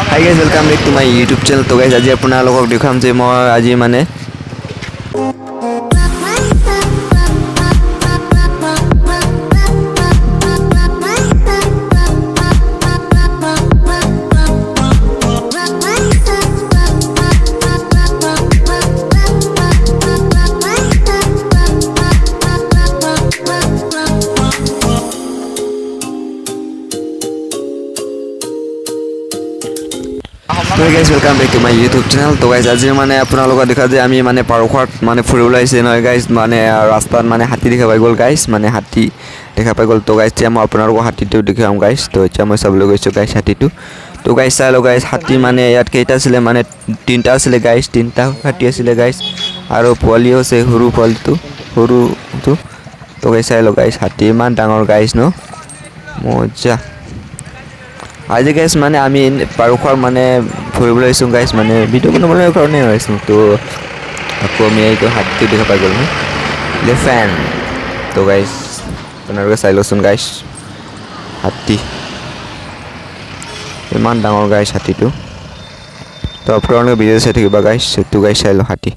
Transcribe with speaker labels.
Speaker 1: Hi guys, welcome back to my YouTube channel. तो guys আজি আপোনালোকক দেখাম যে মই আজি মানে तो guys welcome back to my YouTube channel. तो गाइस आज माने আপোনালোকক দেখা যে আমি মানে পাৰখোৱাত মানে ফুৰিবলৈ আহিছে নহয় গাইস, মানে ৰাস্তাত মানে হাতী দেখা পাই গ'ল গাইস, মানে হাতী দেখা পাই গ'ল। তো গাইস এতিয়া মই আপোনালোকক হাতীটো দেখাম গাইস। তো এতিয়া মই চাবলৈ গৈছোঁ গাইস হাতীটো। তো গাইস চাই লও গাইস, হাতী মানে ইয়াত কেইটা আছিলে, মানে তিনটা আছিলে গাইস, তিনটা হাতী আছিলে গাইস, আৰু পোৱালিও আছে সৰু পোৱালিটো সৰুটো। তো গাইস চাই লও গাইস, হাতী ইমান ডাঙৰ গাইস ন, মজা। आज गाइस माने आमी पारखोर माने फुरिबोले आइसुं गाइस, माने भिडिओ बनाबोले कारणे आइसुं। तो আকৌ আমি এইটো হাতীটো দেখা পাই গ'ল এলিফেণ্ট। তো গাইস আপোনালোকে চাই লওঁচোন গাইস, হাতী ইমান ডাঙৰ গাইস হাতীটো। তো আপোনালোকে ভিডিঅ' চাই থাকিবা গাইস, সেইটো গাইস চাই লওক হাতী।